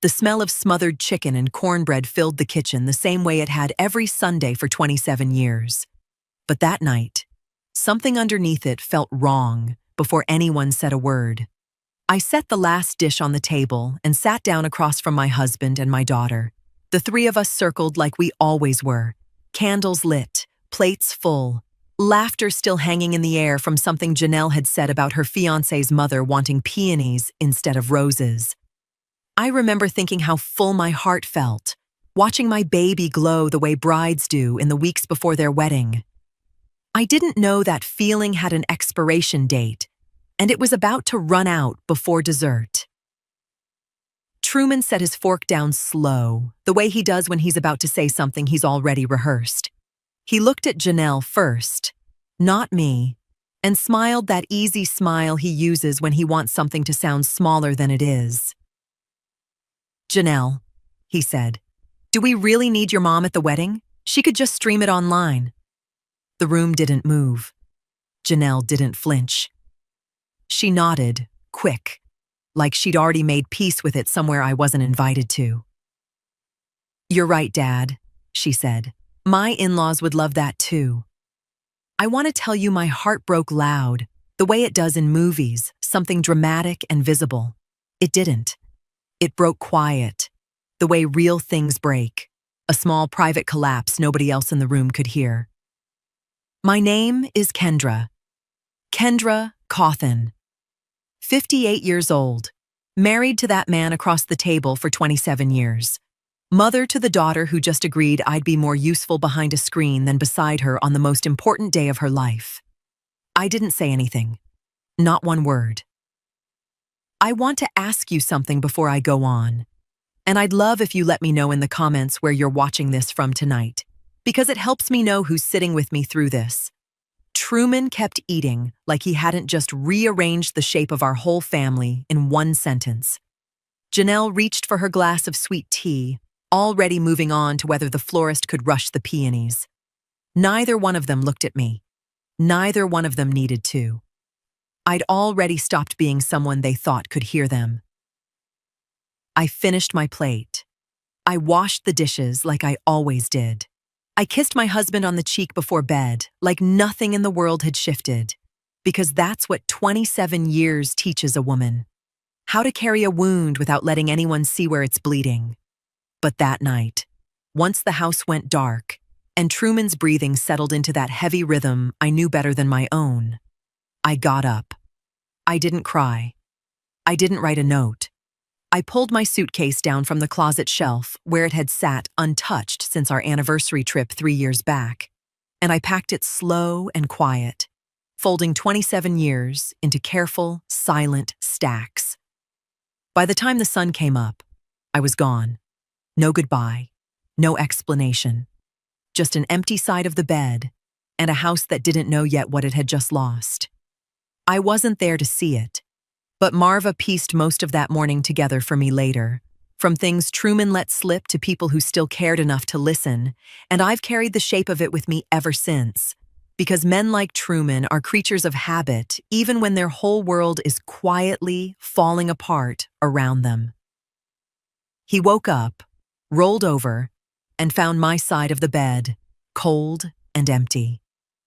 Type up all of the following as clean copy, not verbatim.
The smell of smothered chicken and cornbread filled the kitchen the same way it had every Sunday for 27 years. But that night, something underneath it felt wrong before anyone said a word. I set the last dish on the table and sat down across from my husband and my daughter. The three of us circled like we always were, candles lit, plates full, laughter still hanging in the air from something Janelle had said about her fiancé's mother wanting peonies instead of roses. I remember thinking how full my heart felt, watching my baby glow the way brides do in the weeks before their wedding. I didn't know that feeling had an expiration date, and it was about to run out before dessert. Truman set his fork down slow, the way he does when he's about to say something he's already rehearsed. He looked at Janelle first, not me, and smiled that easy smile he uses when he wants something to sound smaller than it is. "Janelle," he said, "do we really need your mom at the wedding? She could just stream it online." The room didn't move. Janelle didn't flinch. She nodded, quick, like she'd already made peace with it somewhere I wasn't invited to. "You're right, Dad," she said. "My in-laws would love that too." I want to tell you my heart broke loud, the way it does in movies, something dramatic and visible. It didn't. It broke quiet, the way real things break, a small private collapse nobody else in the room could hear. My name is Kendra Cawthon, 58 years old, married to that man across the table for 27 years, mother to the daughter who just agreed I'd be more useful behind a screen than beside her on the most important day of her life. I didn't say anything, not one word. I want to ask you something before I go on, and I'd love if you let me know in the comments where you're watching this from tonight, because it helps me know who's sitting with me through this. Truman kept eating like he hadn't just rearranged the shape of our whole family in one sentence. Janelle reached for her glass of sweet tea, already moving on to whether the florist could rush the peonies. Neither one of them looked at me. Neither one of them needed to. I'd already stopped being someone they thought could hear them. I finished my plate. I washed the dishes like I always did. I kissed my husband on the cheek before bed, like nothing in the world had shifted, because that's what 27 years teaches a woman. How to carry a wound without letting anyone see where it's bleeding. But that night, once the house went dark, and Truman's breathing settled into that heavy rhythm I knew better than my own, I got up. I didn't cry. I didn't write a note. I pulled my suitcase down from the closet shelf where it had sat untouched since our anniversary trip 3 years back, and I packed it slow and quiet, folding 27 years into careful, silent stacks. By the time the sun came up, I was gone. No goodbye, no explanation, just an empty side of the bed and a house that didn't know yet what it had just lost. I wasn't there to see it, but Marva pieced most of that morning together for me later, from things Truman let slip to people who still cared enough to listen, and I've carried the shape of it with me ever since, because men like Truman are creatures of habit even when their whole world is quietly falling apart around them. He woke up, rolled over, and found my side of the bed, cold and empty.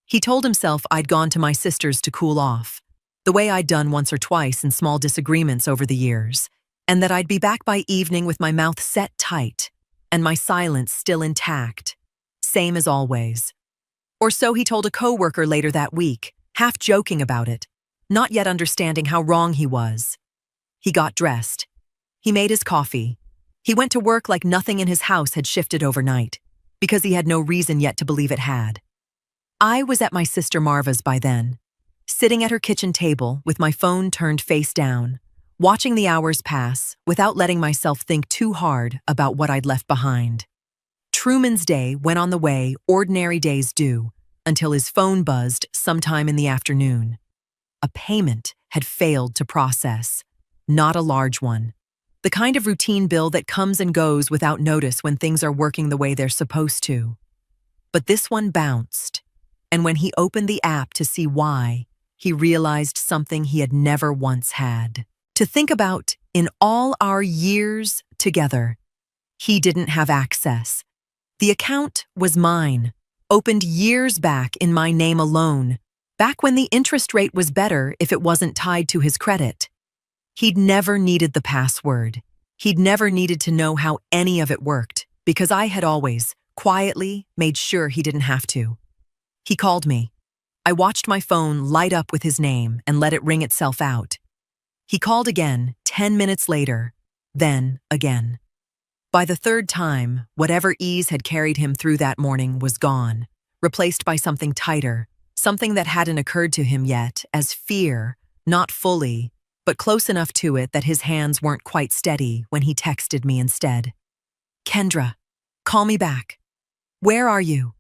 He told himself I'd gone to my sister's to cool off, the way I'd done once or twice in small disagreements over the years, and that I'd be back by evening with my mouth set tight and my silence still intact, same as always. Or so he told a coworker later that week, half joking about it, not yet understanding how wrong he was. He got dressed. He made his coffee. He went to work like nothing in his house had shifted overnight, because he had no reason yet to believe it had. I was at my sister Marva's by then, sitting at her kitchen table with my phone turned face down, watching the hours pass without letting myself think too hard about what I'd left behind. Truman's day went on the way ordinary days do, until his phone buzzed sometime in the afternoon. A payment had failed to process, not a large one. The kind of routine bill that comes and goes without notice when things are working the way they're supposed to. But this one bounced, and when he opened the app to see why, he realized something he had never once had to think about in all our years together. He didn't have access. The account was mine, opened years back in my name alone, back when the interest rate was better if it wasn't tied to his credit. He'd never needed the password. He'd never needed to know how any of it worked, because I had always, quietly, made sure he didn't have to. He called me. I watched my phone light up with his name and let it ring itself out. He called again, 10 minutes later, then again. By the third time, whatever ease had carried him through that morning was gone, replaced by something tighter, something that hadn't occurred to him yet as fear, not fully, but close enough to it that his hands weren't quite steady when he texted me instead. "Kendra, call me back. Where are you?"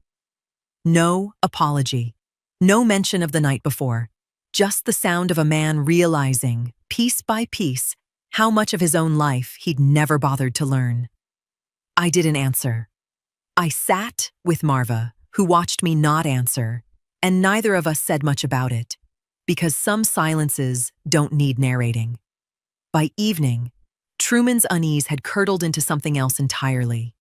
No apology. No mention of the night before. Just the sound of a man realizing, piece by piece, how much of his own life he'd never bothered to learn. I didn't answer. I sat with Marva, who watched me not answer, and neither of us said much about it, because some silences don't need narrating. By evening, Truman's unease had curdled into something else entirely.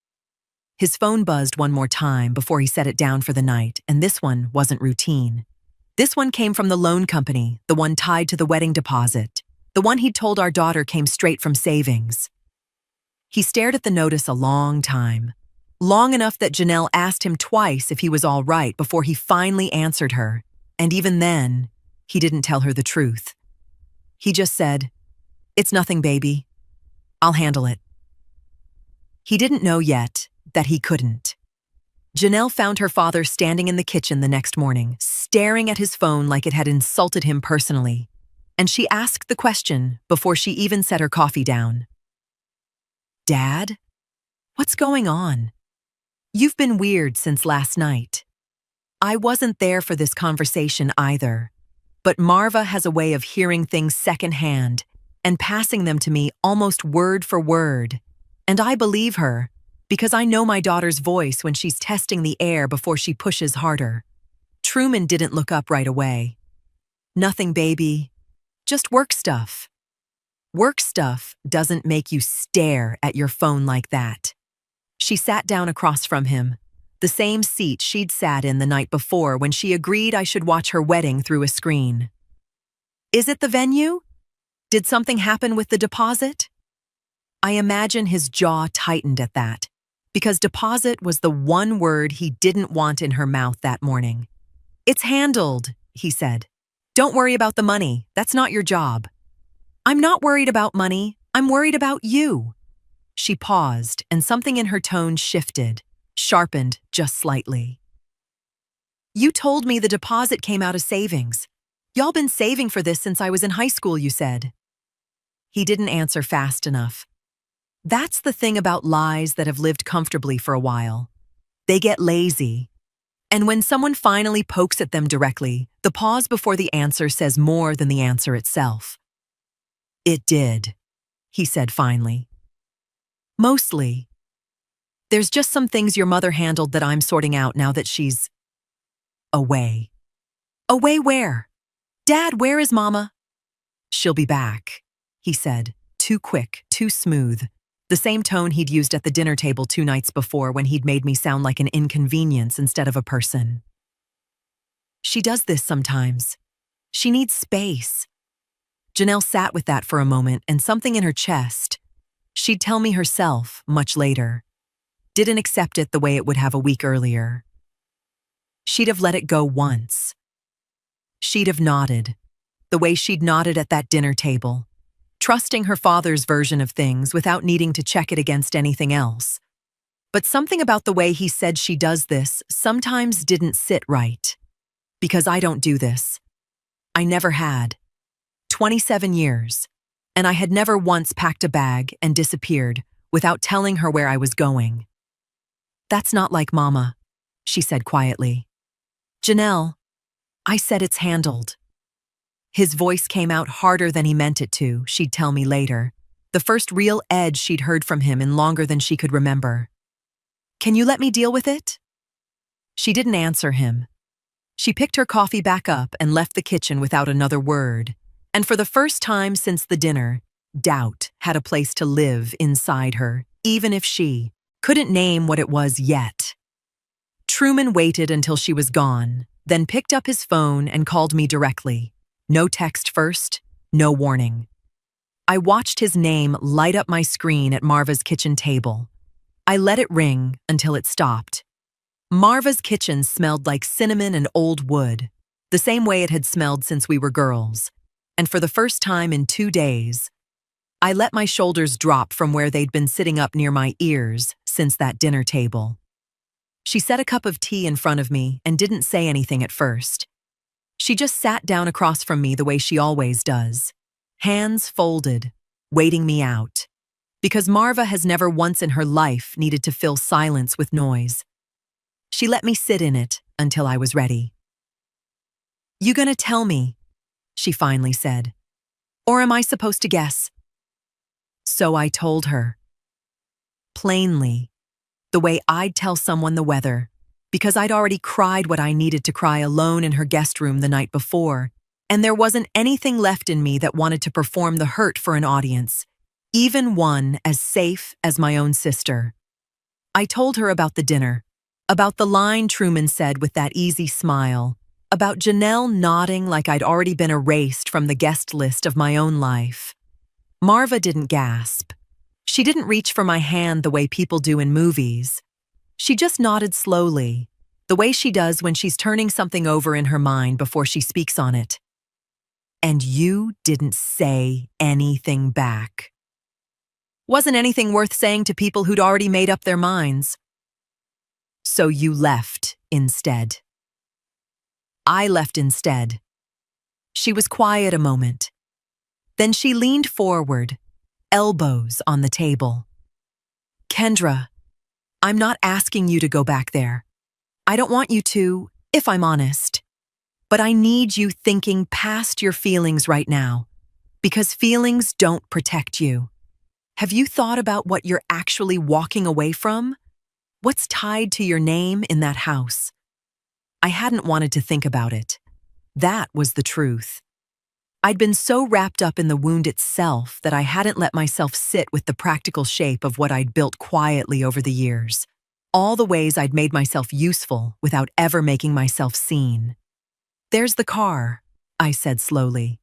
His phone buzzed one more time before he set it down for the night, and this one wasn't routine. This one came from the loan company, the one tied to the wedding deposit, the one he'd told our daughter came straight from savings. He stared at the notice a long time, long enough that Janelle asked him twice if he was all right before he finally answered her, and even then, he didn't tell her the truth. He just said, "It's nothing, baby. I'll handle it." He didn't know yet that he couldn't. Janelle found her father standing in the kitchen the next morning, staring at his phone like it had insulted him personally, and she asked the question before she even set her coffee down. "Dad, what's going on? You've been weird since last night." I wasn't there for this conversation either, but Marva has a way of hearing things secondhand and passing them to me almost word for word, and I believe her because I know my daughter's voice when she's testing the air before she pushes harder. Truman didn't look up right away. "Nothing, baby. Just work stuff." Work stuff doesn't make you stare at your phone like that. She sat down across from him, the same seat she'd sat in the night before when she agreed I should watch her wedding through a screen. "Is it the venue? Did something happen with the deposit?" I imagine his jaw tightened at that, because deposit was the one word he didn't want in her mouth that morning. "It's handled," he said. "Don't worry about the money. That's not your job." "I'm not worried about money. I'm worried about you." She paused, and something in her tone shifted, sharpened just slightly. "You told me the deposit came out of savings. Y'all been saving for this since I was in high school, you said." He didn't answer fast enough. That's the thing about lies that have lived comfortably for a while. They get lazy. And when someone finally pokes at them directly, the pause before the answer says more than the answer itself. "It did," he said finally. "Mostly. There's just some things your mother handled that I'm sorting out now that she's away." "Away where? Dad, where is Mama?" "She'll be back," he said, too quick, too smooth. The same tone he'd used at the dinner table 2 nights before when he'd made me sound like an inconvenience instead of a person. "She does this sometimes. She needs space." Janelle sat with that for a moment and something in her chest. She'd tell me herself much later. Didn't accept it the way it would have a week earlier. She'd have let it go once. She'd have nodded, the way she'd nodded at that dinner table, trusting her father's version of things without needing to check it against anything else. But something about the way he said she does this sometimes didn't sit right. Because I don't do this. I never had. 27 years, and I had never once packed a bag and disappeared without telling her where I was going. "That's not like Mama," she said quietly. "Janelle, I said it's handled." His voice came out harder than he meant it to, she'd tell me later, the first real edge she'd heard from him in longer than she could remember. "Can you let me deal with it?" She didn't answer him. She picked her coffee back up and left the kitchen without another word. And for the first time since the dinner, Doubt had a place to live inside her, even if she couldn't name what it was yet. Truman waited until she was gone, then picked up his phone and called me directly. No text first, no warning. I watched his name light up my screen at Marva's kitchen table. I let it ring until it stopped. Marva's kitchen smelled like cinnamon and old wood, the same way it had smelled since we were girls. And for the first time in 2 days, I let my shoulders drop from where they'd been sitting up near my ears since that dinner table. She set a cup of tea in front of me and didn't say anything at first. She just sat down across from me the way she always does, hands folded, waiting me out. Because Marva has never once in her life needed to fill silence with noise. She let me sit in it until I was ready. "You gonna tell me?" she finally said. "Or am I supposed to guess?" So I told her. Plainly, the way I'd tell someone the weather, because I'd already cried what I needed to cry alone in her guest room the night before, and there wasn't anything left in me that wanted to perform the hurt for an audience, even one as safe as my own sister. I told her about the dinner, about the line Truman said with that easy smile, about Janelle nodding like I'd already been erased from the guest list of my own life. Marva didn't gasp. She didn't reach for my hand the way people do in movies. She just nodded slowly, the way she does when she's turning something over in her mind before she speaks on it. "And you didn't say anything back." Wasn't anything worth saying to people who'd already made up their minds. "So you left instead." I left instead. She was quiet a moment. Then she leaned forward, elbows on the table. "Kendra, I'm not asking you to go back there. I don't want you to, if I'm honest. But I need you thinking past your feelings right now, because feelings don't protect you. Have you thought about what you're actually walking away from? What's tied to your name in that house?" I hadn't wanted to think about it. That was the truth. I'd been so wrapped up in the wound itself that I hadn't let myself sit with the practical shape of what I'd built quietly over the years. All the ways I'd made myself useful without ever making myself seen. "There's the car," I said slowly.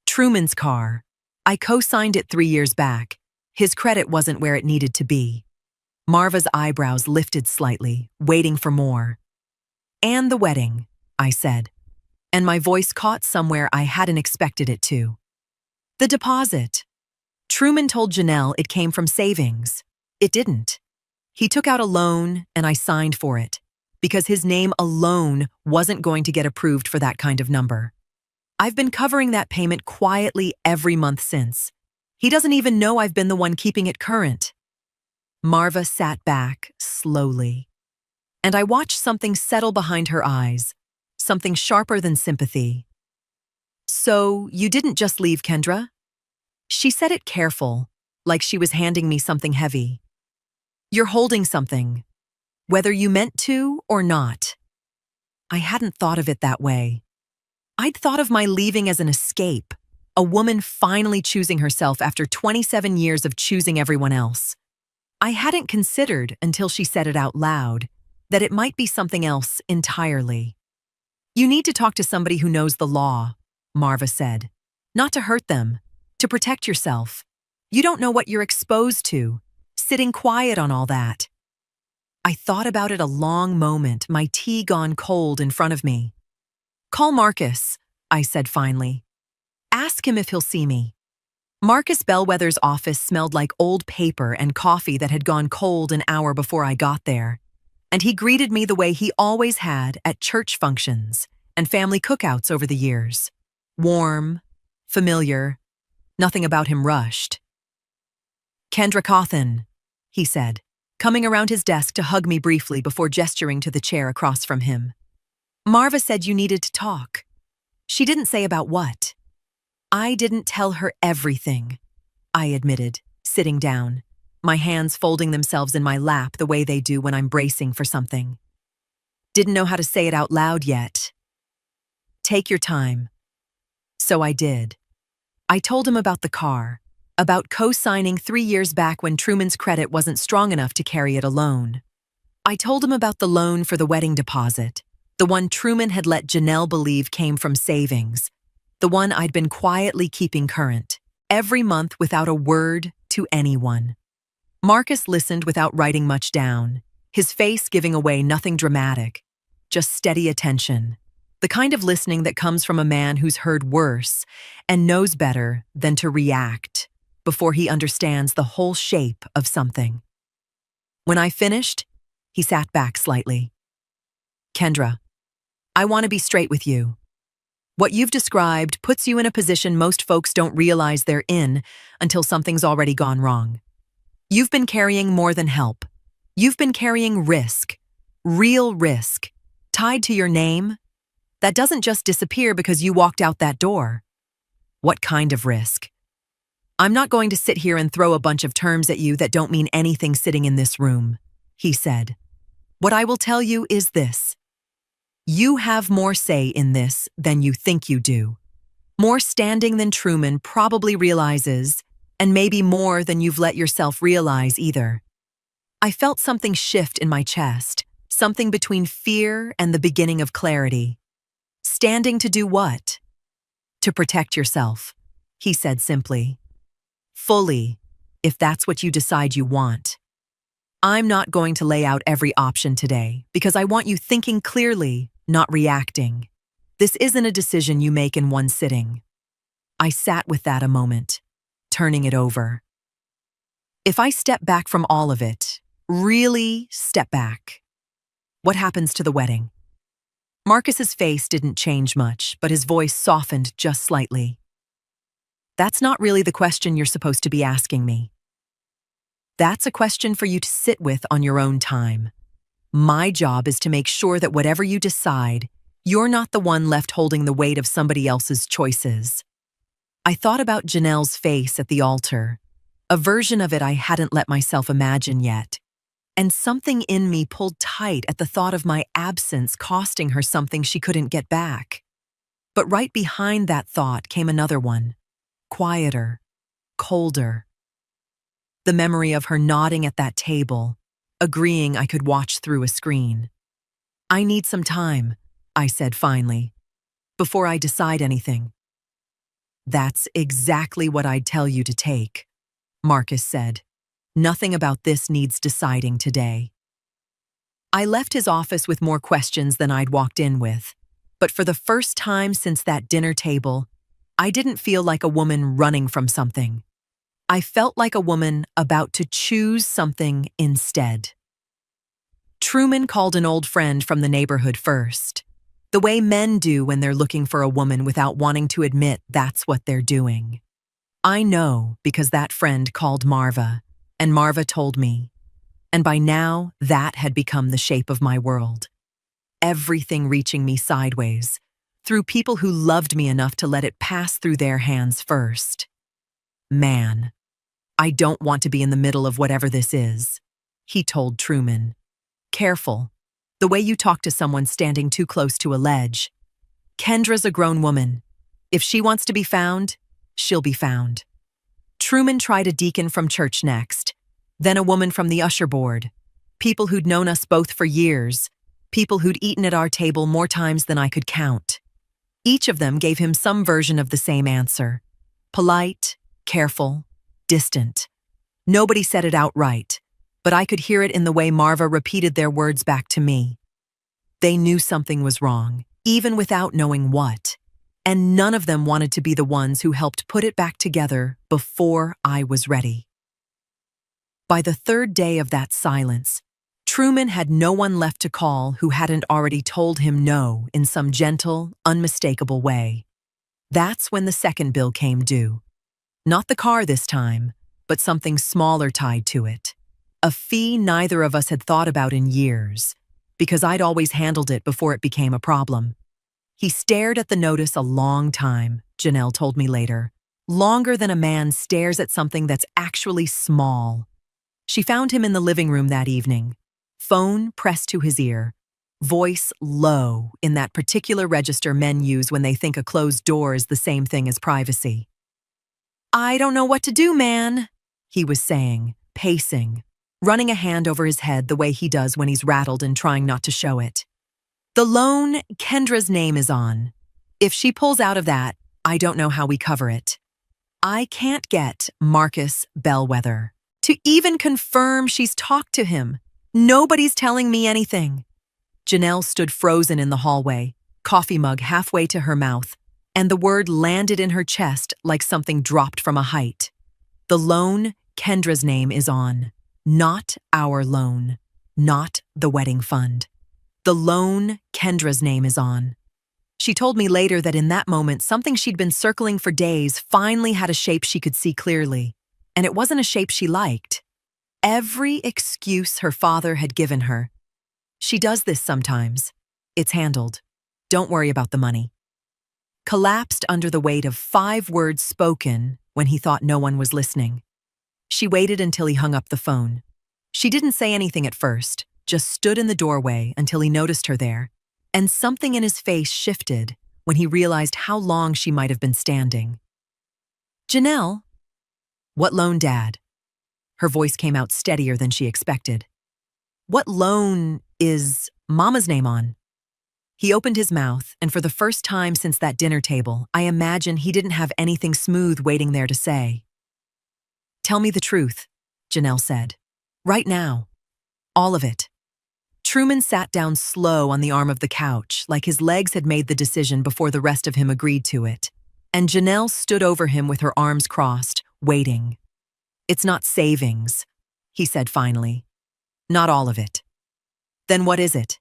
"Truman's car. I co-signed it 3 years back. His credit wasn't where it needed to be." Marva's eyebrows lifted slightly, waiting for more. "And the wedding," I said, and my voice caught somewhere I hadn't expected it to. "The deposit. Truman told Janelle it came from savings. It didn't. He took out a loan and I signed for it, because his name alone wasn't going to get approved for that kind of number. I've been covering that payment quietly every month since. He doesn't even know I've been the one keeping it current." Marva sat back slowly, and I watched something settle behind her eyes, something sharper than sympathy. "So you didn't just leave, Kendra?" She said it careful, like she was handing me something heavy. "You're holding something, whether you meant to or not." I hadn't thought of it that way. I'd thought of my leaving as an escape, a woman finally choosing herself after 27 years of choosing everyone else. I hadn't considered, until she said it out loud, that it might be something else entirely. "You need to talk to somebody who knows the law," Marva said. "Not to hurt them, to protect yourself. You don't know what you're exposed to, sitting quiet on all that." I thought about it a long moment, my tea gone cold in front of me. "Call Marcus," I said finally. "Ask him if he'll see me." Marcus Bellwether's office smelled like old paper and coffee that had gone cold an hour before I got there, and he greeted me the way he always had at church functions and family cookouts over the years. Warm, familiar, nothing about him rushed. "Kendra Cawthon," he said, coming around his desk to hug me briefly before gesturing to the chair across from him. "Marva said you needed to talk." She didn't say about what. I didn't tell her everything, I admitted, sitting down, my hands folding themselves in my lap the way they do when I'm bracing for something. Didn't know how to say it out loud yet. "Take your time." So I did. I told him about the car, about co-signing 3 years back when Truman's credit wasn't strong enough to carry it alone. I told him about the loan for the wedding deposit, the one Truman had let Janelle believe came from savings, the one I'd been quietly keeping current, every month without a word to anyone. Marcus listened without writing much down, his face giving away nothing dramatic, just steady attention, the kind of listening that comes from a man who's heard worse and knows better than to react before he understands the whole shape of something. When I finished, he sat back slightly. Kendra, I want to be straight with you. What you've described puts you in a position most folks don't realize they're in until something's already gone wrong. You've been carrying more than help. You've been carrying risk, real risk, tied to your name, that doesn't just disappear because you walked out that door. What kind of risk? I'm not going to sit here and throw a bunch of terms at you that don't mean anything sitting in this room, he said. What I will tell you is this. You have more say in this than you think you do. More standing than Truman probably realizes, and maybe more than you've let yourself realize either. I felt something shift in my chest, something between fear and the beginning of clarity. Standing to do what? To protect yourself, he said simply. Fully, if that's what you decide you want. I'm not going to lay out every option today because I want you thinking clearly, not reacting. This isn't a decision you make in one sitting. I sat with that a moment, turning it over. If I step back from all of it, really step back, what happens to the wedding? Marcus's face didn't change much, but his voice softened just slightly. That's not really the question you're supposed to be asking me. That's a question for you to sit with on your own time. My job is to make sure that whatever you decide, you're not the one left holding the weight of somebody else's choices. I thought about Janelle's face at the altar, a version of it I hadn't let myself imagine yet, and something in me pulled tight at the thought of my absence costing her something she couldn't get back. But right behind that thought came another one, quieter, colder. The memory of her nodding at that table, agreeing I could watch through a screen. I need some time, I said finally, before I decide anything. That's exactly what I'd tell you to take, Marcus said. Nothing about this needs deciding today. I left his office with more questions than I'd walked in with, but for the first time since that dinner table, I didn't feel like a woman running from something. I felt like a woman about to choose something instead. Truman called an old friend from the neighborhood first, the way men do when they're looking for a woman without wanting to admit that's what they're doing. I know because that friend called Marva, and Marva told me, and by now that had become the shape of my world. Everything reaching me sideways, through people who loved me enough to let it pass through their hands first. Man, I don't want to be in the middle of whatever this is, he told Truman. Careful, the way you talk to someone standing too close to a ledge. Kendra's a grown woman. If she wants to be found, she'll be found. Truman tried a deacon from church next, then a woman from the usher board, people who'd known us both for years, people who'd eaten at our table more times than I could count. Each of them gave him some version of the same answer. Polite, careful, distant. Nobody said it outright, but I could hear it in the way Marva repeated their words back to me. They knew something was wrong, even without knowing what, and none of them wanted to be the ones who helped put it back together before I was ready. By the third day of that silence, Truman had no one left to call who hadn't already told him no in some gentle, unmistakable way. That's when the second bill came due. Not the car this time, but something smaller tied to it. A fee neither of us had thought about in years, because I'd always handled it before it became a problem. He stared at the notice a long time, Janelle told me later. Longer than a man stares at something that's actually small. She found him in the living room that evening, phone pressed to his ear, voice low in that particular register men use when they think a closed door is the same thing as privacy. I don't know what to do, man, he was saying, pacing, running a hand over his head the way he does when he's rattled and trying not to show it. The loan Kendra's name is on. If she pulls out of that, I don't know how we cover it. I can't get Marcus Bellwether to even confirm she's talked to him. Nobody's telling me anything. Janelle stood frozen in the hallway, coffee mug halfway to her mouth, and the word landed in her chest like something dropped from a height. The loan Kendra's name is on. Not our loan. Not the wedding fund. The loan Kendra's name is on. She told me later that in that moment, something she'd been circling for days finally had a shape she could see clearly, and it wasn't a shape she liked. Every excuse her father had given her. She does this sometimes. It's handled. Don't worry about the money. Collapsed under the weight of 5 words spoken when he thought no one was listening. She waited until he hung up the phone. She didn't say anything at first, just stood in the doorway until he noticed her there, and something in his face shifted when he realized how long she might have been standing. Janelle? What loan, Dad? Her voice came out steadier than she expected. What loan is Mama's name on? He opened his mouth, and for the first time since that dinner table, I imagine he didn't have anything smooth waiting there to say. Tell me the truth, Janelle said. Right now. All of it. Truman sat down slow on the arm of the couch, like his legs had made the decision before the rest of him agreed to it. And Janelle stood over him with her arms crossed, waiting. It's not savings, he said finally. Not all of it. Then what is it?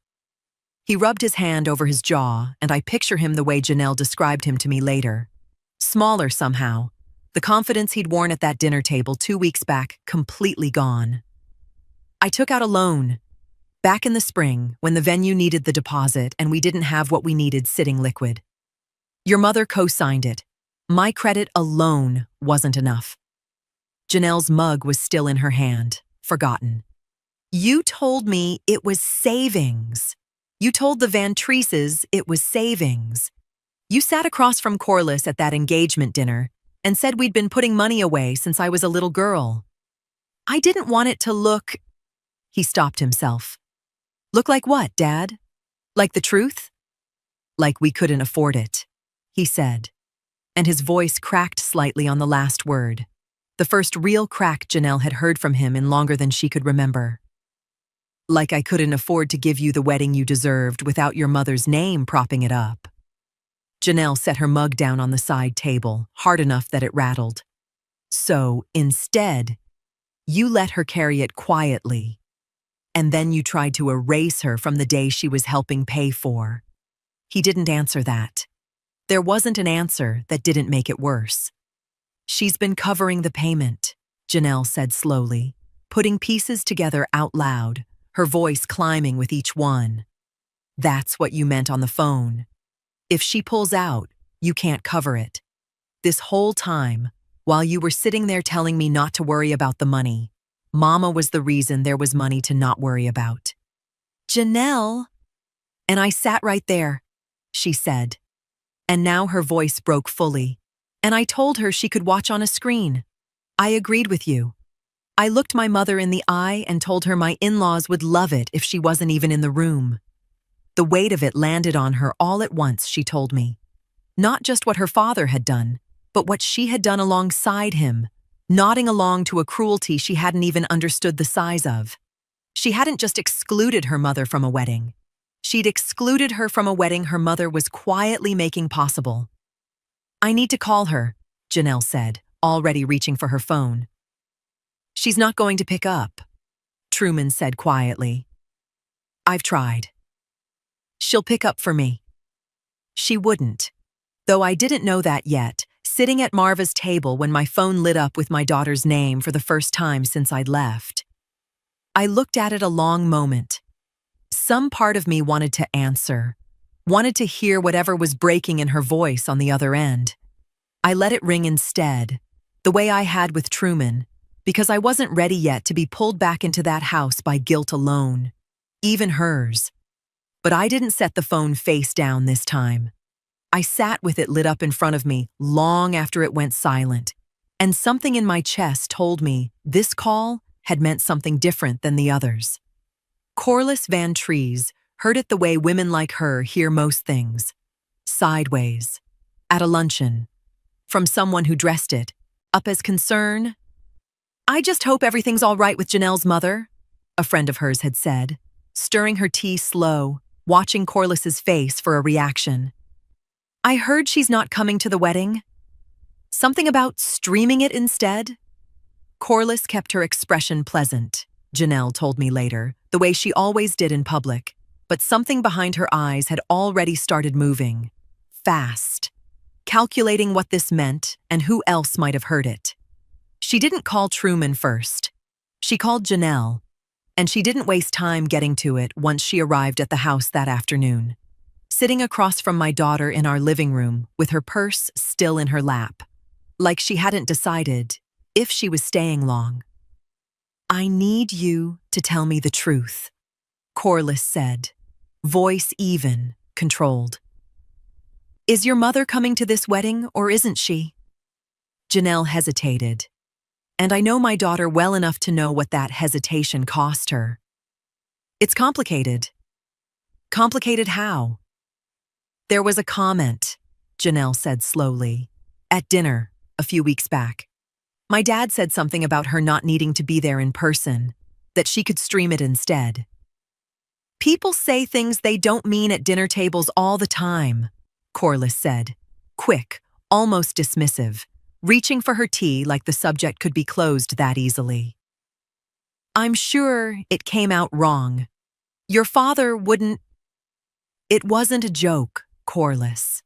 He rubbed his hand over his jaw, and I picture him the way Janelle described him to me later. Smaller somehow, the confidence he'd worn at that dinner table 2 weeks back completely gone. I took out a loan. Back in the spring, when the venue needed the deposit and we didn't have what we needed sitting liquid. Your mother co-signed it. My credit alone wasn't enough. Janelle's mug was still in her hand, forgotten. You told me it was savings. You told the Van Treeses it was savings. You sat across from Corliss at that engagement dinner and said we'd been putting money away since I was a little girl. I didn't want it to look... He stopped himself. Look like what, Dad? Like the truth? Like we couldn't afford it, he said, and his voice cracked slightly on the last word, the first real crack Janelle had heard from him in longer than she could remember. Like I couldn't afford to give you the wedding you deserved without your mother's name propping it up. Janelle set her mug down on the side table, hard enough that it rattled. So, instead, you let her carry it quietly. And then you tried to erase her from the day she was helping pay for. He didn't answer that. There wasn't an answer that didn't make it worse. She's been covering the payment, Janelle said slowly, putting pieces together out loud, her voice climbing with each one. That's what you meant on the phone. If she pulls out, you can't cover it. This whole time, while you were sitting there telling me not to worry about the money, Mama was the reason there was money to not worry about. Janelle. And I sat right there, she said. And now her voice broke fully, and I told her she could watch on a screen. I agreed with you. I looked my mother in the eye and told her my in-laws would love it if she wasn't even in the room. The weight of it landed on her all at once, she told me. Not just what her father had done, but what she had done alongside him, nodding along to a cruelty she hadn't even understood the size of. She hadn't just excluded her mother from a wedding. She'd excluded her from a wedding her mother was quietly making possible. I need to call her, Janelle said, already reaching for her phone. She's not going to pick up, Truman said quietly. I've tried. She'll pick up for me. She wouldn't, though I didn't know that yet, sitting at Marva's table when my phone lit up with my daughter's name for the first time since I'd left. I looked at it a long moment. Some part of me wanted to answer, wanted to hear whatever was breaking in her voice on the other end. I let it ring instead, the way I had with Truman, because I wasn't ready yet to be pulled back into that house by guilt alone, even hers. But I didn't set the phone face down this time. I sat with it lit up in front of me long after it went silent, And something in my chest told me this call had meant something different than the others. Corliss Van Trees heard it the way women like her hear most things. Sideways. At a luncheon. From someone who dressed it up as concern. "I just hope everything's all right with Janelle's mother," a friend of hers had said, stirring her tea slow, watching Corliss's face for a reaction. "I heard she's not coming to the wedding. Something about streaming it instead?" Corliss kept her expression pleasant, Janelle told me later, the way she always did in public, but something behind her eyes had already started moving. Fast. Calculating what this meant and who else might have heard it. She didn't call Truman first. She called Janelle, and she didn't waste time getting to it once she arrived at the house that afternoon, sitting across from my daughter in our living room with her purse still in her lap, like she hadn't decided if she was staying long. "I need you to tell me the truth," Corliss said, voice even, controlled. "Is your mother coming to this wedding or isn't she?" Janelle hesitated, and I know my daughter well enough to know what that hesitation cost her. "It's complicated." "Complicated how?" "There was a comment," Janelle said slowly, "at dinner a few weeks back. My dad said something about her not needing to be there in person, that she could stream it instead." "People say things they don't mean at dinner tables all the time," Corliss said, quick, almost dismissive, reaching for her tea like the subject could be closed that easily. "I'm sure it came out wrong. Your father wouldn't—" "It wasn't a joke, Corliss."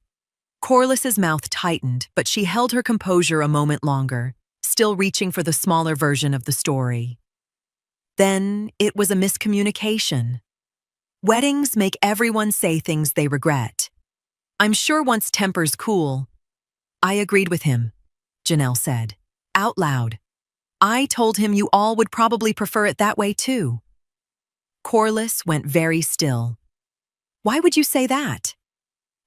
Corliss's mouth tightened, but she held her composure a moment longer, still reaching for the smaller version of the story. "Then it was a miscommunication. Weddings make everyone say things they regret. I'm sure once temper's cool." "I agreed with him," Janelle said, out loud. "I told him you all would probably prefer it that way too." Corliss went very still. "Why would you say that?"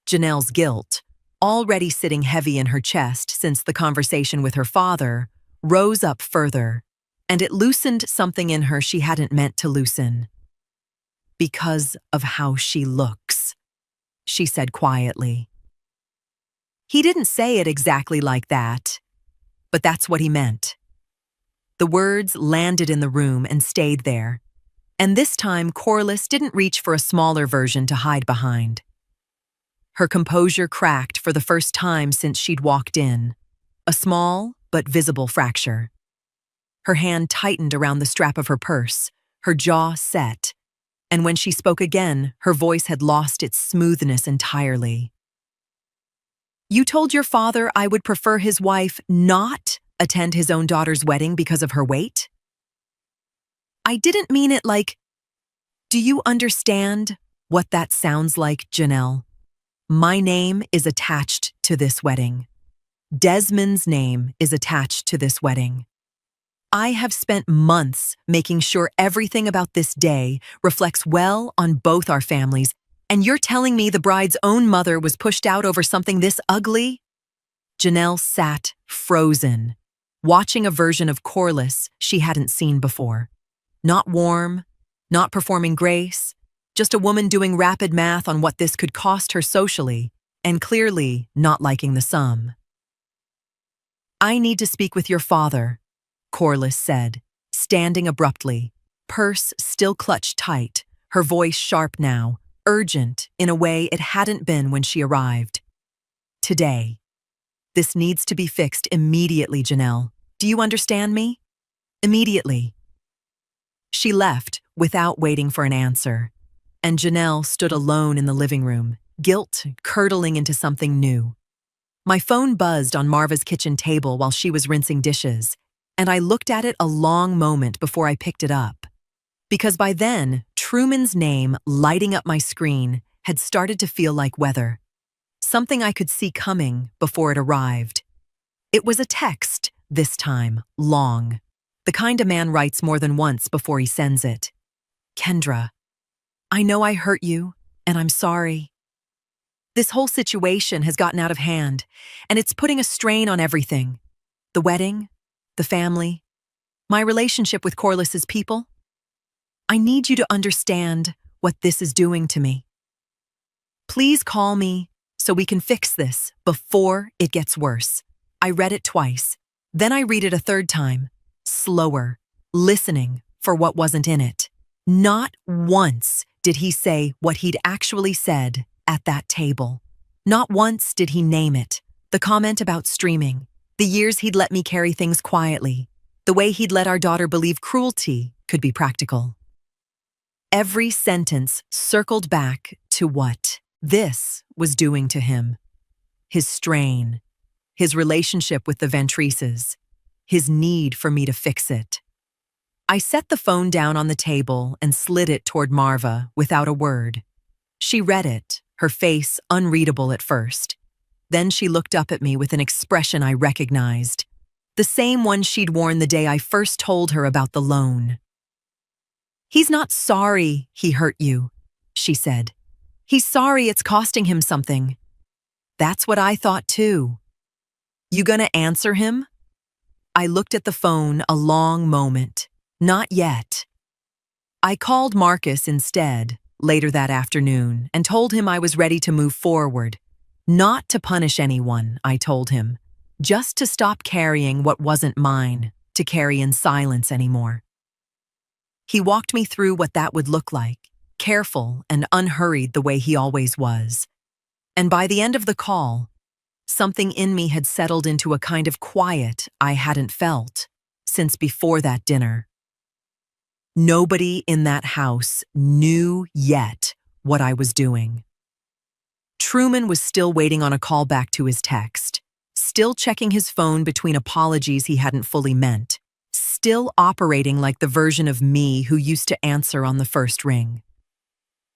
Janelle's guilt, already sitting heavy in her chest since the conversation with her father, rose up further, and it loosened something in her she hadn't meant to loosen. "Because of how she looks," she said quietly. He didn't say it exactly like that, but that's what he meant. The words landed in the room and stayed there, and this time Corliss didn't reach for a smaller version to hide behind. Her composure cracked for the first time since she'd walked in, a small but visible fracture. Her hand tightened around the strap of her purse, her jaw set, and when she spoke again, her voice had lost its smoothness entirely. "You told your father I would prefer his wife not attend his own daughter's wedding because of her weight?" "I didn't mean it like—" "Do you understand what that sounds like, Janelle? My name is attached to this wedding. Desmond's name is attached to this wedding. I have spent months making sure everything about this day reflects well on both our families, and you're telling me the bride's own mother was pushed out over something this ugly?" Janelle sat frozen, watching a version of Corliss she hadn't seen before. Not warm, not performing grace, just a woman doing rapid math on what this could cost her socially, and clearly not liking the sum. "I need to speak with your father," Corliss said, standing abruptly, purse still clutched tight, her voice sharp now, urgent in a way it hadn't been when she arrived. "Today. This needs to be fixed immediately, Janelle. Do you understand me? Immediately." She left without waiting for an answer, and Janelle stood alone in the living room, guilt curdling into something new. My phone buzzed on Marva's kitchen table while she was rinsing dishes, and I looked at it a long moment before I picked it up. Because by then, Truman's name lighting up my screen had started to feel like weather. Something I could see coming before it arrived. It was a text, this time, long. The kind a man writes more than once before he sends it. "Kendra, I know I hurt you, and I'm sorry. This whole situation has gotten out of hand, and it's putting a strain on everything. The wedding, the family, my relationship with Corliss's people. I need you to understand what this is doing to me. Please call me so we can fix this before it gets worse. I read it twice. Then I read it a third time, slower, listening for what wasn't in it. Not once did he say what he'd actually said at that table. Not once did he name it. The comment about streaming, the years he'd let me carry things quietly, the way he'd let our daughter believe cruelty could be practical. Every sentence circled back to what this was doing to him. His strain, his relationship with the Ventreses, his need for me to fix it. I set the phone down on the table and slid it toward Marva without a word. She read it, her face unreadable at first. Then she looked up at me with an expression I recognized, the same one she'd worn the day I first told her about the loan. "He's not sorry he hurt you," she said. "He's sorry it's costing him something." That's what I thought too. "You gonna answer him?" I looked at the phone a long moment. Not yet. I called Marcus instead, later that afternoon, and told him I was ready to move forward. Not to punish anyone, I told him. Just to stop carrying what wasn't mine, to carry in silence anymore. He walked me through what that would look like, careful and unhurried the way he always was. And by the end of the call, something in me had settled into a kind of quiet I hadn't felt since before that dinner. Nobody in that house knew yet what I was doing. Truman was still waiting on a call back to his text, still checking his phone between apologies he hadn't fully meant, still operating like the version of me who used to answer on the first ring.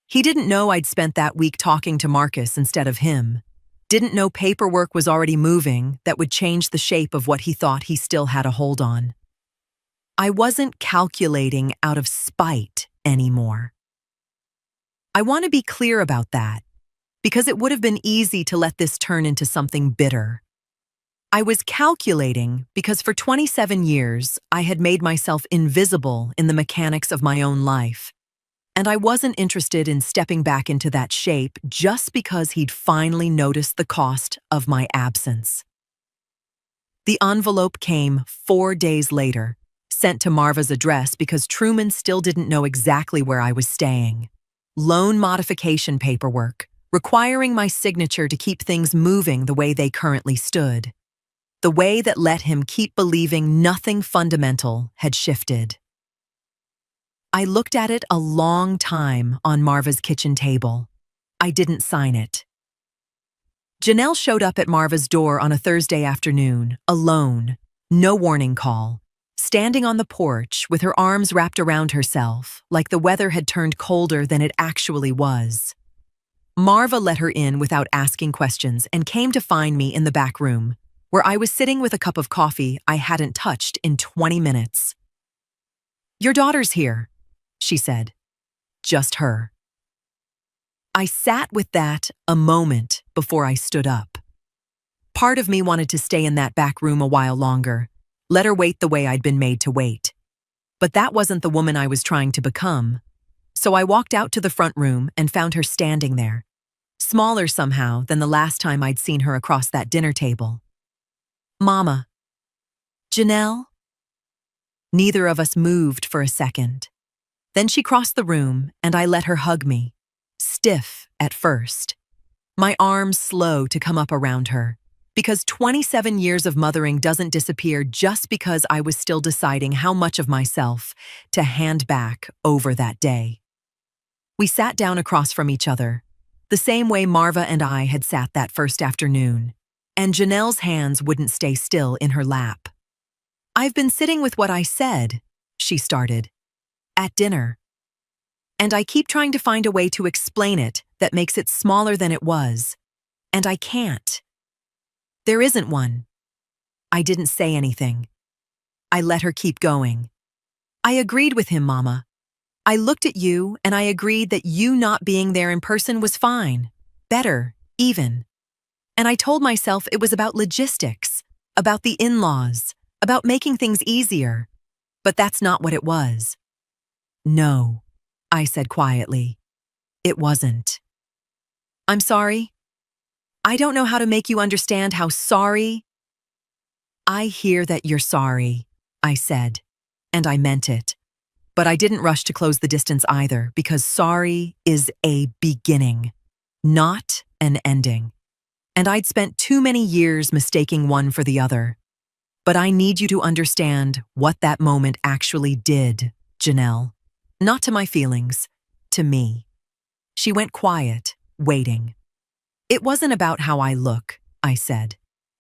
He didn't know I'd spent that week talking to Marcus instead of him, didn't know paperwork was already moving that would change the shape of what he thought he still had a hold on. I wasn't calculating out of spite anymore. I want to be clear about that, because it would have been easy to let this turn into something bitter. I was calculating because for 27 years, I had made myself invisible in the mechanics of my own life, and I wasn't interested in stepping back into that shape just because he'd finally noticed the cost of my absence. The envelope came 4 days later, sent to Marva's address because Truman still didn't know exactly where I was staying. Loan modification paperwork, requiring my signature to keep things moving the way they currently stood. The way that let him keep believing nothing fundamental had shifted. I looked at it a long time on Marva's kitchen table. I didn't sign it. Janelle showed up at Marva's door on a Thursday afternoon, alone, no warning call, standing on the porch with her arms wrapped around herself, like the weather had turned colder than it actually was. Marva let her in without asking questions and came to find me in the back room, where I was sitting with a cup of coffee I hadn't touched in 20 minutes. "Your daughter's here," she said. Just her. I sat with that a moment before I stood up. Part of me wanted to stay in that back room a while longer, let her wait the way I'd been made to wait. But that wasn't the woman I was trying to become. So I walked out to the front room and found her standing there, smaller somehow than the last time I'd seen her across that dinner table. "Mama." "Janelle?" Neither of us moved for a second. Then she crossed the room and I let her hug me, stiff at first, my arms slow to come up around her, because 27 years of mothering doesn't disappear just because I was still deciding how much of myself to hand back over that day. We sat down across from each other, the same way Marva and I had sat that first afternoon, and Janelle's hands wouldn't stay still in her lap. "I've been sitting with what I said," she started, "at dinner. And I keep trying to find a way to explain it that makes it smaller than it was, and I can't. There isn't one." I didn't say anything. I let her keep going. "I agreed with him, Mama. I looked at you and I agreed that you not being there in person was fine, better, even. And I told myself it was about logistics, about the in-laws, about making things easier. But that's not what it was. No, I said quietly. It wasn't. I'm sorry. I don't know how to make you understand how sorry. I hear that you're sorry, I said, and I meant it. But I didn't rush to close the distance either, because sorry is a beginning, not an ending. And I'd spent too many years mistaking one for the other. But I need you to understand what that moment actually did, Janelle. Not to my feelings, to me. She went quiet, waiting. It wasn't about how I look, I said.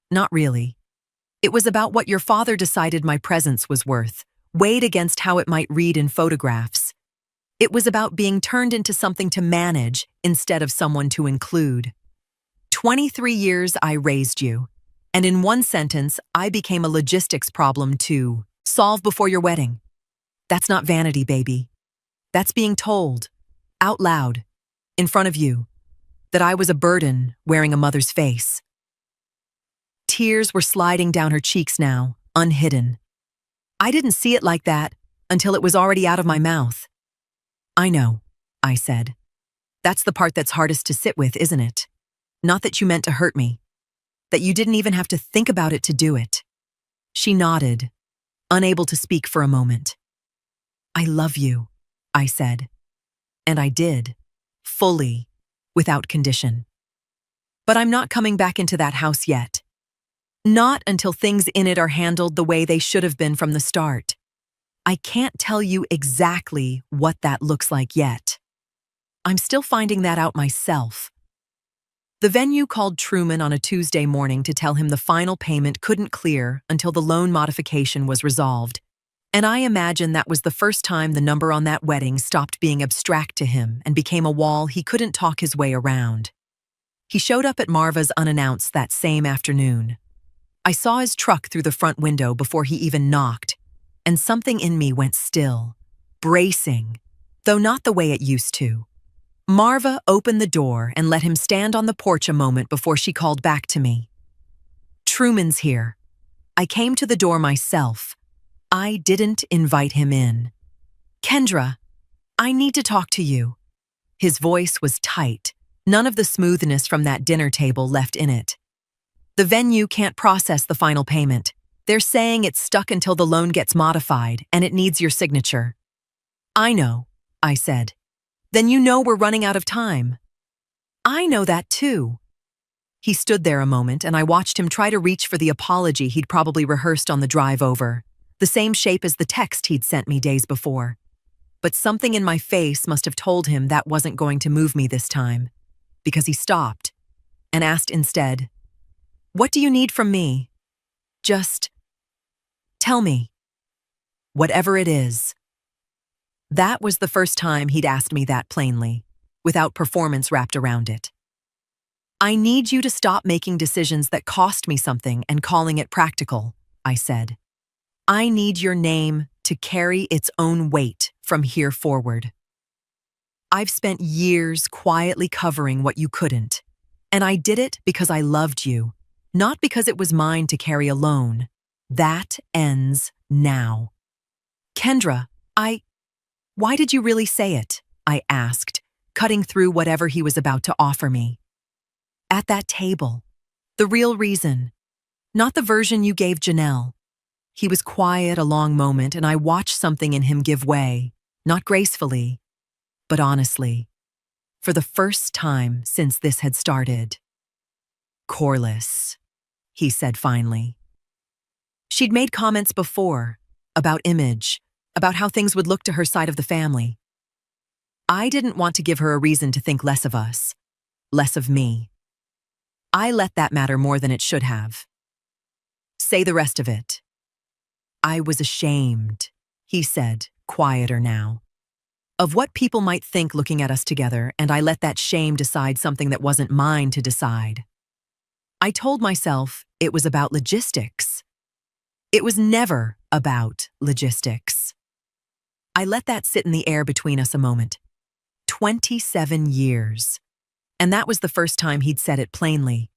Not really. It was about what your father decided my presence was worth, weighed against how it might read in photographs. It was about being turned into something to manage instead of someone to include. 23 years I raised you, and in one sentence, I became a logistics problem to solve before your wedding. That's not vanity, baby. That's being told, out loud, in front of you, that I was a burden wearing a mother's face. Tears were sliding down her cheeks now, unhidden. I didn't see it like that until it was already out of my mouth. I know, I said. That's the part that's hardest to sit with, isn't it? Not that you meant to hurt me. That you didn't even have to think about it to do it. She nodded, unable to speak for a moment. I love you, I said. And I did, fully, without condition. But I'm not coming back into that house yet. Not until things in it are handled the way they should have been from the start. I can't tell you exactly what that looks like yet. I'm still finding that out myself. The venue called Truman on a Tuesday morning to tell him the final payment couldn't clear until the loan modification was resolved, and I imagine that was the first time the number on that wedding stopped being abstract to him and became a wall he couldn't talk his way around. He showed up at Marva's unannounced that same afternoon. I saw his truck through the front window before he even knocked, and something in me went still, bracing, though not the way it used to. Marva opened the door and let him stand on the porch a moment before she called back to me. Truman's here. I came to the door myself. I didn't invite him in. Kendra, I need to talk to you. His voice was tight, none of the smoothness from that dinner table left in it. The venue can't process the final payment. They're saying it's stuck until the loan gets modified and it needs your signature. I know, I said. Then you know we're running out of time. I know that too. He stood there a moment and I watched him try to reach for the apology he'd probably rehearsed on the drive over, the same shape as the text he'd sent me days before. But something in my face must have told him that wasn't going to move me this time, because he stopped and asked instead, "What do you need from me? Just tell me. Whatever it is." That was the first time he'd asked me that plainly, without performance wrapped around it. I need you to stop making decisions that cost me something and calling it practical, I said. I need your name to carry its own weight from here forward. I've spent years quietly covering what you couldn't, and I did it because I loved you, not because it was mine to carry alone. That ends now. Kendra, why did you really say it? I asked, cutting through whatever he was about to offer me. At that table, the real reason, not the version you gave Janelle. He was quiet a long moment and I watched something in him give way, not gracefully, but honestly, for the first time since this had started. Corliss, he said finally. She'd made comments before, about image, about how things would look to her side of the family. I didn't want to give her a reason to think less of us, less of me. I let that matter more than it should have. Say the rest of it. I was ashamed, he said, quieter now, of what people might think looking at us together, and I let that shame decide something that wasn't mine to decide. I told myself it was about logistics. It was never about logistics. I let that sit in the air between us a moment. 27 years. And that was the first time he'd said it plainly,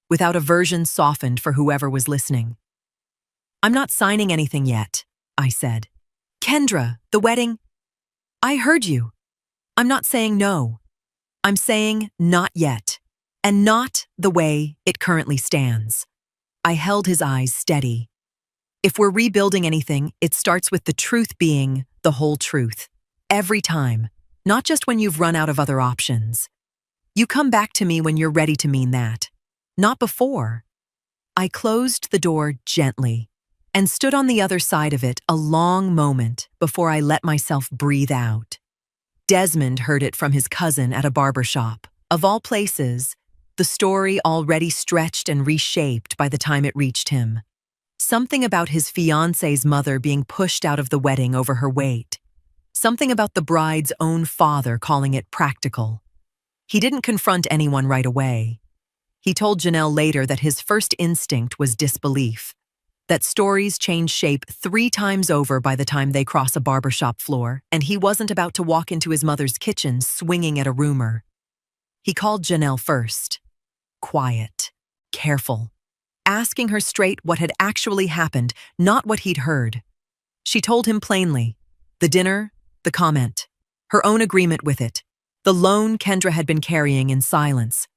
without a version softened for whoever was listening. I'm not signing anything yet, I said. Kendra, the wedding. I heard you. I'm not saying no. I'm saying not yet, and not the way it currently stands. I held his eyes steady. If we're rebuilding anything, it starts with the truth being the whole truth. Every time, not just when you've run out of other options. You come back to me when you're ready to mean that, not before. I closed the door gently and stood on the other side of it a long moment before I let myself breathe out. Desmond heard it from his cousin at a barber shop. Of all places, the story already stretched and reshaped by the time it reached him. Something about his fiancé's mother being pushed out of the wedding over her weight. Something about the bride's own father calling it practical. He didn't confront anyone right away. He told Janelle later that his first instinct was disbelief, that stories change shape 3 times over by the time they cross a barbershop floor, and he wasn't about to walk into his mother's kitchen swinging at a rumor. He called Janelle first. Quiet, careful, asking her straight what had actually happened, not what he'd heard. She told him plainly, the dinner, the comment, her own agreement with it, the loan Kendra had been carrying in silence.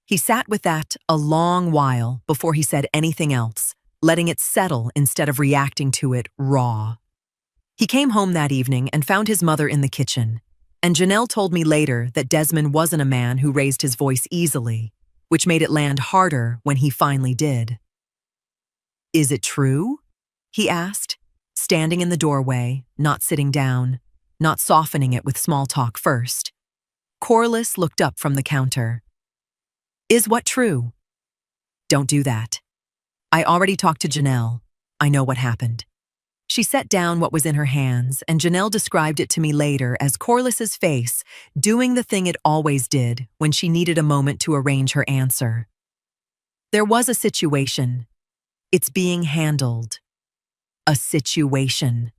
He sat with that a long while before he said anything else, letting it settle instead of reacting to it raw. He came home that evening and found his mother in the kitchen, and Janelle told me later that Desmond wasn't a man who raised his voice easily, which made it land harder when he finally did. Is it true? He asked, standing in the doorway, not sitting down, not softening it with small talk first. Corliss looked up from the counter. Is what true? Don't do that. I already talked to Janelle. I know what happened. She set down what was in her hands, and Janelle described it to me later as Corliss's face doing the thing it always did when she needed a moment to arrange her answer. There was a situation. It's being handled. A situation.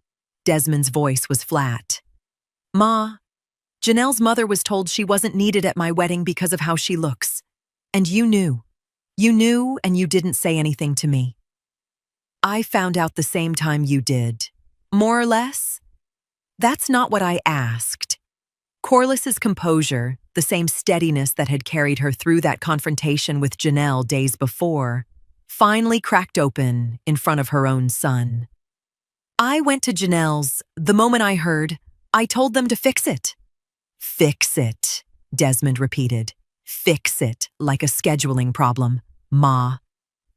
Desmond's voice was flat. Ma, Janelle's mother was told she wasn't needed at my wedding because of how she looks. And you knew. You knew and you didn't say anything to me. I found out the same time you did. More or less? That's not what I asked. Corliss's composure, the same steadiness that had carried her through that confrontation with Janelle days before, finally cracked open in front of her own son. I went to Janelle's the moment I heard. I told them to fix it. Fix it, Desmond repeated. Fix it, like a scheduling problem, Ma.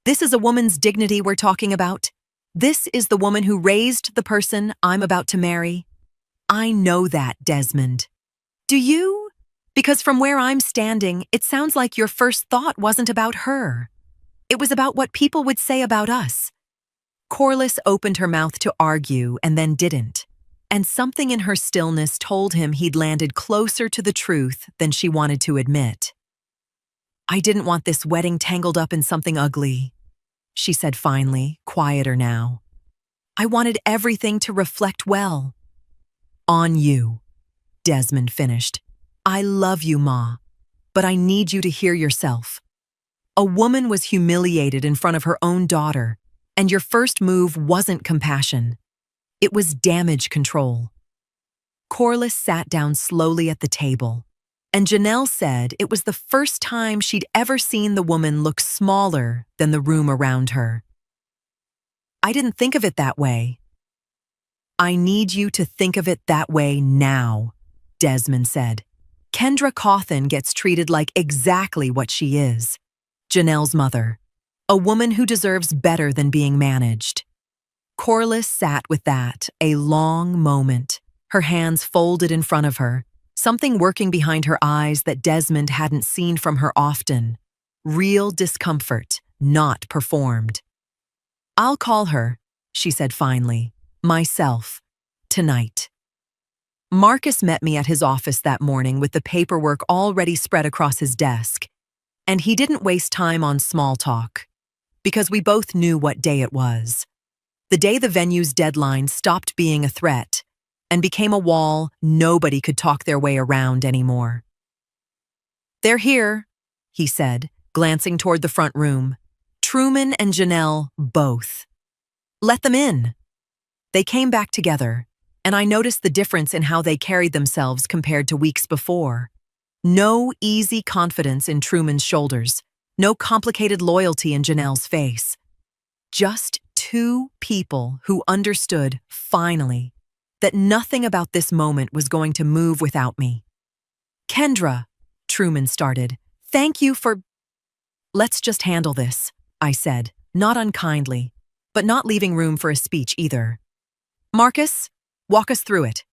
This is a woman's dignity we're talking about. This is the woman who raised the person I'm about to marry. I know that, Desmond. Do you? Because from where I'm standing, it sounds like your first thought wasn't about her. It was about what people would say about us. Corliss opened her mouth to argue and then didn't, and something in her stillness told him he'd landed closer to the truth than she wanted to admit. I didn't want this wedding tangled up in something ugly, she said finally, quieter now. I wanted everything to reflect well. On you, Desmond finished. I love you, Ma, but I need you to hear yourself. A woman was humiliated in front of her own daughter, and your first move wasn't compassion. It was damage control. Corliss sat down slowly at the table, and Janelle said it was the first time she'd ever seen the woman look smaller than the room around her. I didn't think of it that way. I need you to think of it that way now, Desmond said. Kendra Cawthon gets treated like exactly what she is, Janelle's mother, a woman who deserves better than being managed. Corliss sat with that a long moment, her hands folded in front of her, something working behind her eyes that Desmond hadn't seen from her often. Real discomfort, not performed. I'll call her, she said finally, myself, tonight. Marcus met me at his office that morning with the paperwork already spread across his desk, and he didn't waste time on small talk, because we both knew what day it was. The day the venue's deadline stopped being a threat and became a wall nobody could talk their way around anymore. They're here, he said, glancing toward the front room. Truman and Janelle, both. Let them in. They came back together, and I noticed the difference in how they carried themselves compared to weeks before. No easy confidence in Truman's shoulders, no complicated loyalty in Janelle's face. Just two people who understood, finally, that nothing about this moment was going to move without me. Kendra, Truman started, thank you for... Let's just handle this, I said, not unkindly, but not leaving room for a speech either. Marcus, walk us through it.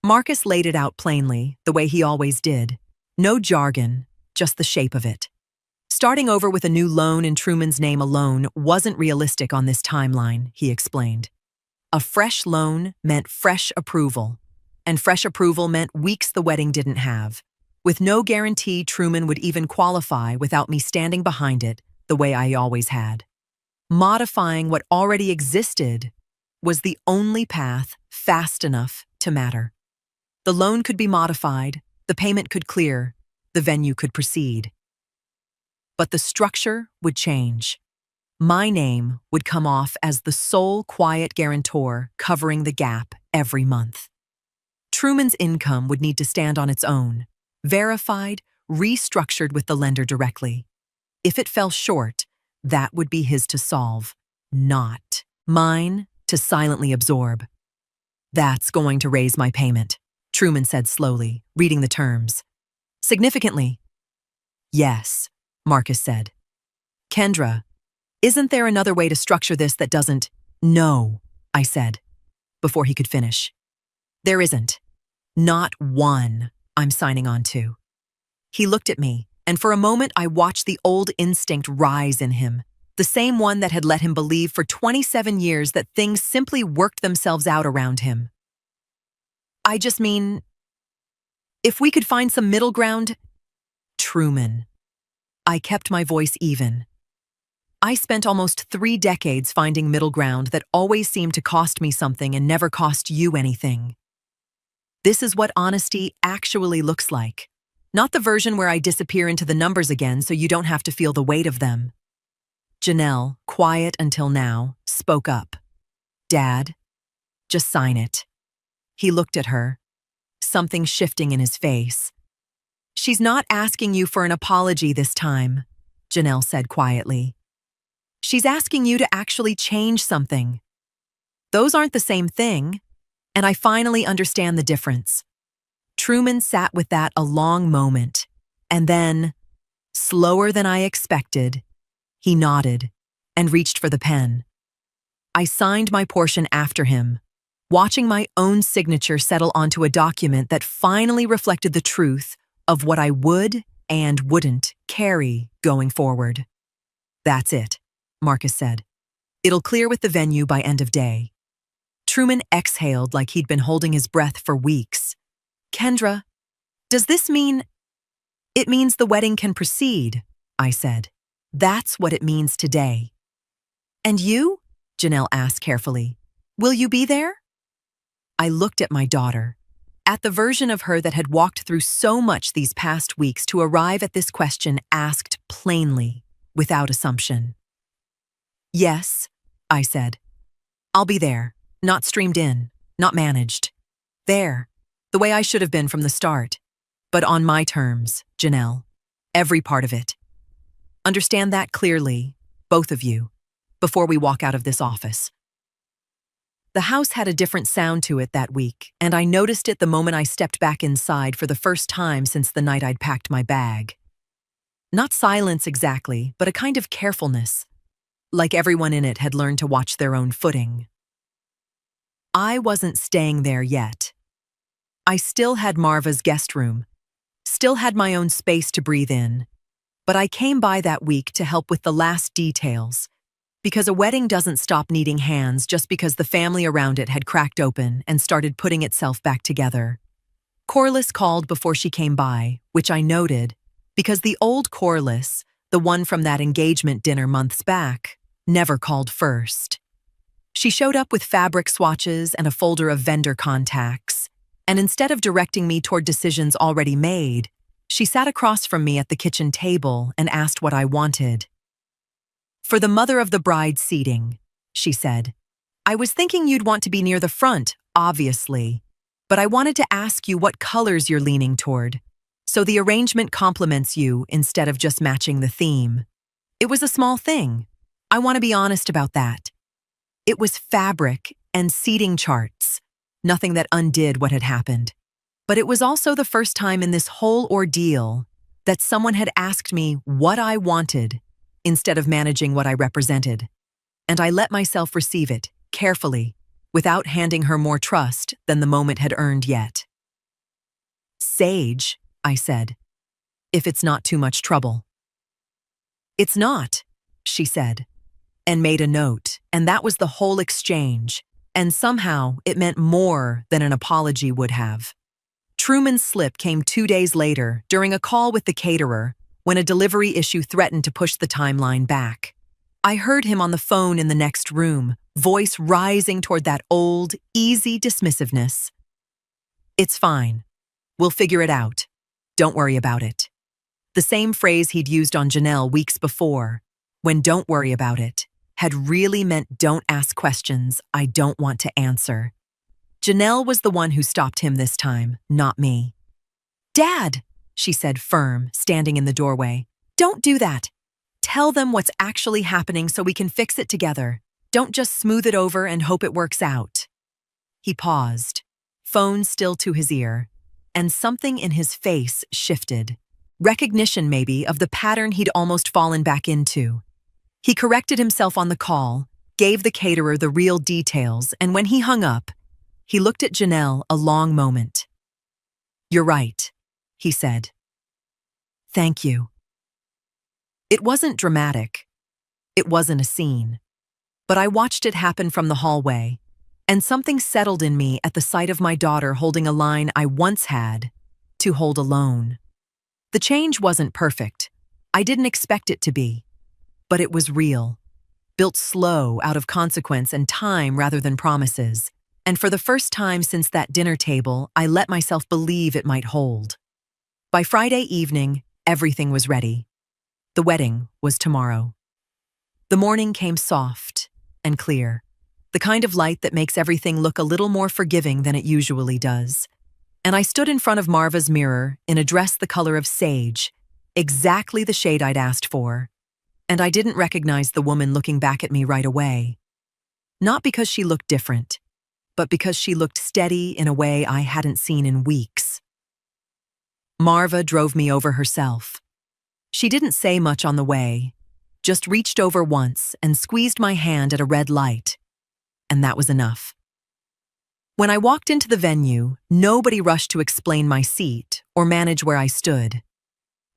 Marcus laid it out plainly, the way he always did. No jargon, just the shape of it. Starting over with a new loan in Truman's name alone wasn't realistic on this timeline, he explained. A fresh loan meant fresh approval, and fresh approval meant weeks the wedding didn't have, with no guarantee Truman would even qualify without me standing behind it the way I always had. Modifying what already existed was the only path fast enough to matter. The loan could be modified, the payment could clear, the venue could proceed. But the structure would change. My name would come off as the sole quiet guarantor covering the gap every month. Truman's income would need to stand on its own, verified, restructured with the lender directly. If it fell short, that would be his to solve, not mine to silently absorb. That's going to raise my payment, Truman said slowly, reading the terms. Significantly. Yes, Marcus said. Kendra, isn't there another way to structure this that doesn't... No, I said, before he could finish. There isn't. Not one I'm signing on to. He looked at me, and for a moment I watched the old instinct rise in him, the same one that had let him believe for 27 years that things simply worked themselves out around him. I just mean, if we could find some middle ground... Truman. I kept my voice even. I spent almost 3 decades finding middle ground that always seemed to cost me something and never cost you anything. This is what honesty actually looks like. Not the version where I disappear into the numbers again so you don't have to feel the weight of them. Janelle, quiet until now, spoke up. Dad, just sign it. He looked at her, something shifting in his face. She's not asking you for an apology this time, Janelle said quietly. She's asking you to actually change something. Those aren't the same thing, and I finally understand the difference. Truman sat with that a long moment, and then, slower than I expected, he nodded and reached for the pen. I signed my portion after him, watching my own signature settle onto a document that finally reflected the truth of what I would and wouldn't carry going forward. That's it, Marcus said. It'll clear with the venue by end of day. Truman exhaled like he'd been holding his breath for weeks. Kendra, does this mean... It means the wedding can proceed, I said. That's what it means today. And you? Janelle asked carefully. Will you be there? I looked at my daughter, at the version of her that had walked through so much these past weeks to arrive at this question asked plainly, without assumption. Yes, I said. I'll be there, not streamed in, not managed. There, the way I should have been from the start. But on my terms, Janelle. Every part of it. Understand that clearly, both of you, before we walk out of this office. The house had a different sound to it that week, and I noticed it the moment I stepped back inside for the first time since the night I'd packed my bag. Not silence exactly, but a kind of carefulness, like everyone in it had learned to watch their own footing. I wasn't staying there yet. I still had Marva's guest room, still had my own space to breathe in, but I came by that week to help with the last details, because a wedding doesn't stop needing hands just because the family around it had cracked open and started putting itself back together. Corliss called before she came by, which I noted, because the old Corliss, the one from that engagement dinner months back, never called first. She showed up with fabric swatches and a folder of vendor contacts, and instead of directing me toward decisions already made, she sat across from me at the kitchen table and asked what I wanted. For the mother of the bride seating, she said, I was thinking you'd want to be near the front, obviously, but I wanted to ask you what colors you're leaning toward, so the arrangement complements you instead of just matching the theme. It was a small thing. I want to be honest about that. It was fabric and seating charts, nothing that undid what had happened. But it was also the first time in this whole ordeal that someone had asked me what I wanted instead of managing what I represented. And I let myself receive it, carefully, without handing her more trust than the moment had earned yet. "Sage," I said, "if it's not too much trouble." "It's not," she said, and made a note, and that was the whole exchange, and somehow it meant more than an apology would have. Truman's slip came 2 days later during a call with the caterer when a delivery issue threatened to push the timeline back. I heard him on the phone in the next room, voice rising toward that old, easy dismissiveness. "It's fine. We'll figure it out. Don't worry about it." The same phrase he'd used on Janelle weeks before, when "don't worry about it" had really meant don't ask questions I don't want to answer. Janelle was the one who stopped him this time, not me. "Dad," she said firm, standing in the doorway, "don't do that. Tell them what's actually happening so we can fix it together. Don't just smooth it over and hope it works out." He paused, phone still to his ear, and something in his face shifted. Recognition, maybe, of the pattern he'd almost fallen back into. He corrected himself on the call, gave the caterer the real details, and when he hung up, he looked at Janelle a long moment. "You're right," he said. "Thank you." It wasn't dramatic. It wasn't a scene. But I watched it happen from the hallway, and something settled in me at the sight of my daughter holding a line I once had to hold alone. The change wasn't perfect. I didn't expect it to be. But it was real, built slow out of consequence and time rather than promises. And for the first time since that dinner table, I let myself believe it might hold. By Friday evening, everything was ready. The wedding was tomorrow. The morning came soft and clear, the kind of light that makes everything look a little more forgiving than it usually does. And I stood in front of Marva's mirror in a dress the color of sage, exactly the shade I'd asked for. And I didn't recognize the woman looking back at me right away. Not because she looked different, but because she looked steady in a way I hadn't seen in weeks. Marva drove me over herself. She didn't say much on the way, just reached over once and squeezed my hand at a red light, and that was enough. When I walked into the venue, nobody rushed to explain my seat or manage where I stood.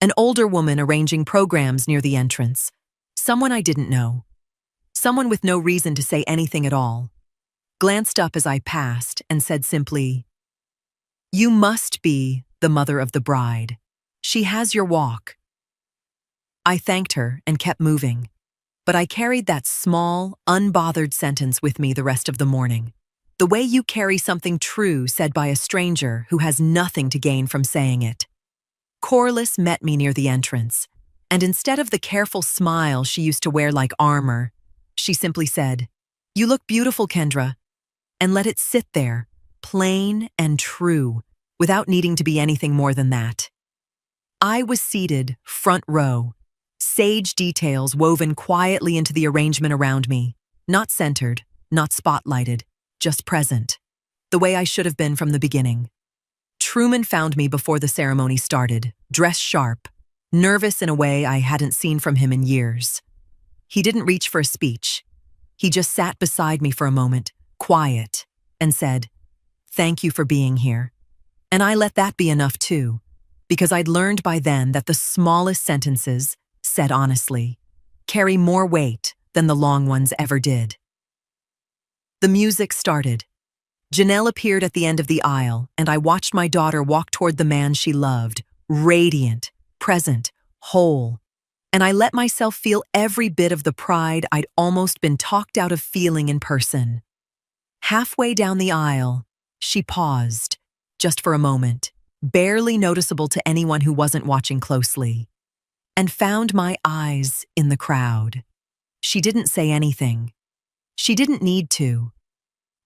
An older woman arranging programs near the entrance, someone I didn't know, someone with no reason to say anything at all, glanced up as I passed and said simply, "You must be the mother of the bride. She has your walk." I thanked her and kept moving, but I carried that small, unbothered sentence with me the rest of the morning. The way you carry something true said by a stranger who has nothing to gain from saying it. Corliss met me near the entrance, and instead of the careful smile she used to wear like armor, she simply said, "You look beautiful, Kendra," and let it sit there, plain and true, without needing to be anything more than that. I was seated, front row, sage details woven quietly into the arrangement around me, not centered, not spotlighted, just present, the way I should have been from the beginning. Truman found me before the ceremony started, dressed sharp, nervous in a way I hadn't seen from him in years. He didn't reach for a speech. He just sat beside me for a moment, quiet, and said, "Thank you for being here." And I let that be enough too, because I'd learned by then that the smallest sentences, said honestly, carry more weight than the long ones ever did. The music started. Janelle appeared at the end of the aisle, and I watched my daughter walk toward the man she loved, radiant, present, whole. And I let myself feel every bit of the pride I'd almost been talked out of feeling in person. Halfway down the aisle, she paused, just for a moment, barely noticeable to anyone who wasn't watching closely, and found my eyes in the crowd. She didn't say anything. She didn't need to.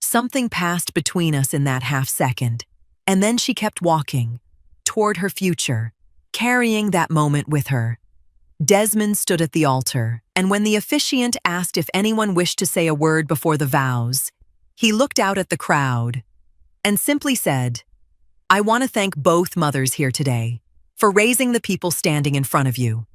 Something passed between us in that half second, and then she kept walking toward her future, carrying that moment with her. Desmond stood at the altar, and when the officiant asked if anyone wished to say a word before the vows, he looked out at the crowd and simply said, "I want to thank both mothers here today for raising the people standing in front of you."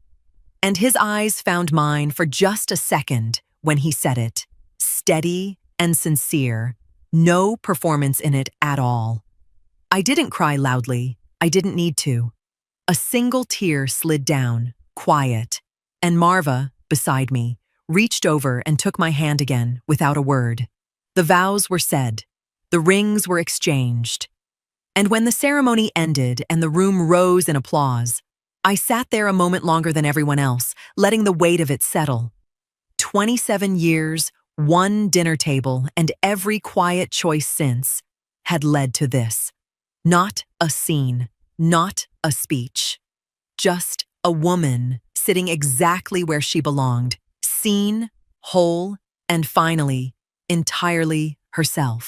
And his eyes found mine for just a second when he said it, steady and sincere, no performance in it at all. I didn't cry loudly. I didn't need to. A single tear slid down, quiet, and Marva, beside me, reached over and took my hand again without a word. The vows were said. The rings were exchanged. And when the ceremony ended and the room rose in applause, I sat there a moment longer than everyone else, letting the weight of it settle. 27 years, one dinner table, and every quiet choice since had led to this. Not a scene, not a speech. Just a woman sitting exactly where she belonged, seen, whole, and finally, entirely herself.